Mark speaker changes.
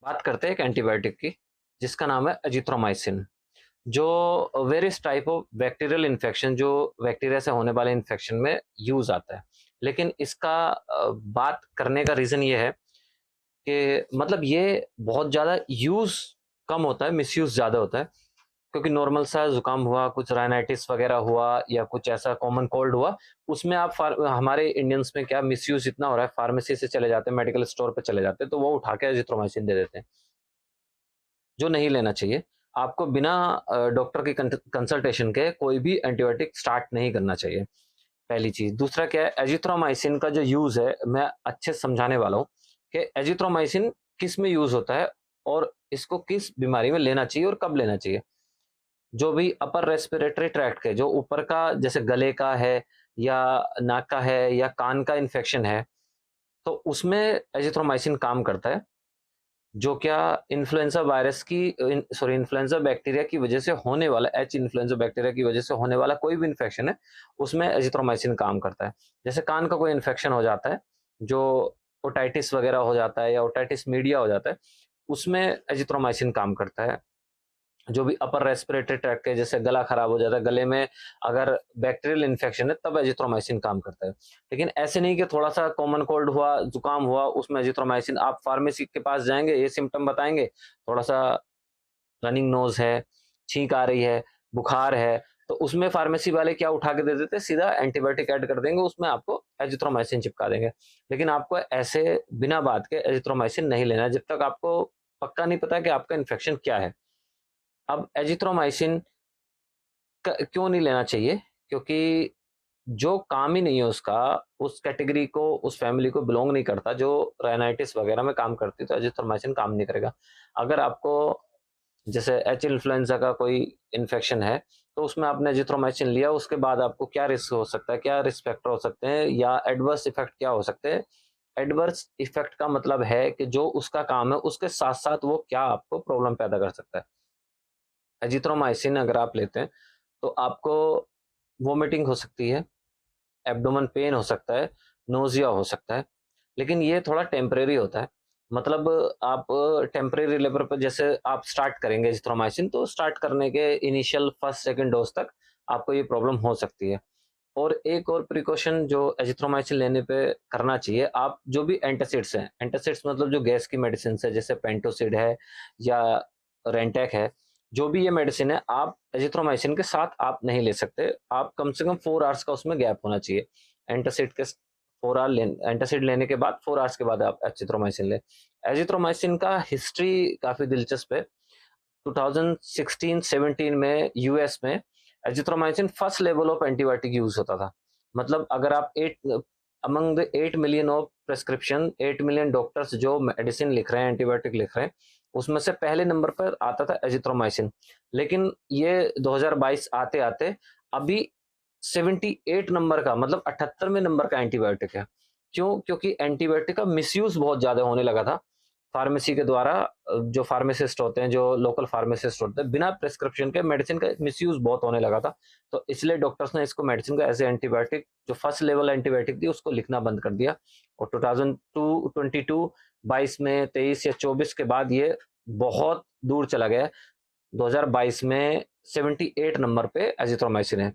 Speaker 1: बात करते हैं एक एंटीबायोटिक की जिसका नाम है एजिथ्रोमाइसिन। जो various type of bacterial infection जो बैक्टीरिया से होने वाले इन्फेक्शन में यूज आता है। लेकिन इसका बात करने का रीजन ये है कि मतलब ये बहुत ज़्यादा यूज कम होता है, मिसयूज ज़्यादा होता है। क्योंकि नॉर्मल सा जुकाम हुआ, कुछ राइनाइटिस वगैरह हुआ या कुछ ऐसा कॉमन कोल्ड हुआ, उसमें आप हमारे इंडियंस में क्या मिसयूज इतना हो रहा है, फार्मेसी से चले जाते हैं, मेडिकल स्टोर पे चले जाते हैं, तो वो उठा के एजिथ्रोमाइसिन दे देते हैं, जो नहीं लेना चाहिए। आपको बिना डॉक्टर की कंसल्टेशन के कोई भी एंटीबायोटिक स्टार्ट नहीं करना चाहिए, पहली चीज। दूसरा क्या है, एजिथ्रोमाइसिन का जो यूज है मैं अच्छे से समझाने वाला हूँ कि एजिथ्रोमाइसिन किस में यूज होता है और इसको किस बीमारी में लेना चाहिए और कब लेना चाहिए। जो भी अपर रेस्पिरेटरी ट्रैक्ट के जो ऊपर का जैसे गले का है या नाक का है या कान का इन्फेक्शन है, तो उसमें एजिथ्रोमाइसिन काम करता है। जो क्या इन्फ्लुएंजा वायरस की सॉरी इन्फ्लुएंजा बैक्टीरिया की वजह से होने वाला, एच इन्फ्लुएंजा बैक्टीरिया की वजह से होने वाला कोई भी इन्फेक्शन है, उसमें एजिथ्रोमाइसिन काम करता है। जैसे कान का कोई इन्फेक्शन हो जाता है, जो ओटाइटिस वगैरह हो जाता है या ओटाइटिस मीडिया हो जाता है, उसमें एजिथ्रोमाइसिन काम करता है। जो भी अपर रेस्पिरेटरी ट्रैक्ट के जैसे गला खराब हो जाता है, गले में अगर बैक्टीरियल इन्फेक्शन है तब एजिथ्रोमाइसिन काम करता है। लेकिन ऐसे नहीं कि थोड़ा सा कॉमन कोल्ड हुआ, जुकाम हुआ, उसमें एजिथ्रोमाइसिन, आप फार्मेसी के पास जाएंगे, ये सिम्टम बताएंगे, थोड़ा सा रनिंग नोज है, छींक आ रही है, बुखार है, तो उसमें फार्मेसी वाले क्या उठा के दे देते हैं, सीधा एंटीबायोटिक ऐड कर देंगे, उसमें आपको एजिथ्रोमाइसिन चिपका देंगे। लेकिन आपको ऐसे बिना बात के एजिथ्रोमाइसिन नहीं लेना है जब तक आपको पक्का नहीं पता कि आपका इन्फेक्शन क्या है। अब एजिथ्रोमाइसिन क्यों नहीं लेना चाहिए? क्योंकि जो काम ही नहीं है उसका, उस कैटेगरी को, उस फैमिली को बिलोंग नहीं करता, जो राइनाइटिस वगैरह में काम करती, तो एजिथ्रोमाइसिन काम नहीं करेगा। अगर आपको जैसे एच इन्फ्लुएंजा का कोई इन्फेक्शन है, तो उसमें आपने एजिथ्रोमाइसिन लिया, उसके बाद आपको क्या रिस्क हो सकता है, क्या रिस्क फैक्टर हो सकते हैं या एडवर्स इफेक्ट क्या हो सकते हैं। एडवर्स इफेक्ट का मतलब है कि जो उसका काम है उसके साथ साथ वो क्या आपको प्रॉब्लम पैदा कर सकता है। एजिथ्रोमाइसिन अगर आप लेते हैं तो आपको वोमिटिंग हो सकती है, एब्डोमेन पेन हो सकता है, नोजिया हो सकता है। लेकिन ये थोड़ा टेम्परेरी होता है। मतलब आप टेम्परेरी लेवल पर जैसे आप स्टार्ट करेंगे एजिथ्रोमाइसिन, तो स्टार्ट करने के इनिशियल फर्स्ट सेकंड डोज तक आपको ये प्रॉब्लम हो सकती है। और एक और प्रिकॉशन जो एजिथ्रोमाइसिन लेने पे करना चाहिए, आप जो भी एंटासिड्स हैं, एंटासिड्स मतलब जो गैस की मेडिसिन है, जैसे पेंटोसिड है या रेंटेक है, जो भी ये मेडिसिन है, आप एजिथ्रोमाइसिन के साथ आप नहीं ले सकते। आप कम से कम 4 आवर्स का उसमें गैप होना चाहिए। एंटासिड के 4 आवर एंटासिड लेने के बाद 4 आवर्स के बाद आप एजिथ्रोमाइसिन ले। एजिथ्रोमाइसिन का हिस्ट्री काफी दिलचस्प है। 2016-17 में यूएस में azithromycin first level of antibiotic use होता था। मतलब अगर आप 8 million of prescription, 8 million doctors जो मेडिसिन लिख रहे हैं, एंटीबायोटिक लिख रहे हैं, उसमें से पहले नंबर पर आता था एजिथ्रोमाइसिन। लेकिन ये 2022 आते आते अभी 78 नंबर का, मतलब 78वें नंबर का एंटीबायोटिक है। क्यों? क्योंकि एंटीबायोटिक का मिसयूज बहुत ज्यादा होने लगा था फार्मेसी के द्वारा। जो फार्मासिस्ट होते हैं, जो लोकल फार्मासिस्ट होते हैं, बिना प्रिस्क्रिप्शन के मेडिसिन का मिसयूज बहुत होने लगा था। तो इसलिए डॉक्टर्स ने इसको मेडिसिन का एज ए एंटीबायोटिक, जो फर्स्ट लेवल एंटीबायोटिक थी, उसको लिखना बंद कर दिया। और 2022 22 में 23 या 24 के बाद ये बहुत दूर चला गया। 2022 में 78 नंबर पे एजिथ्रोमाइसिन है।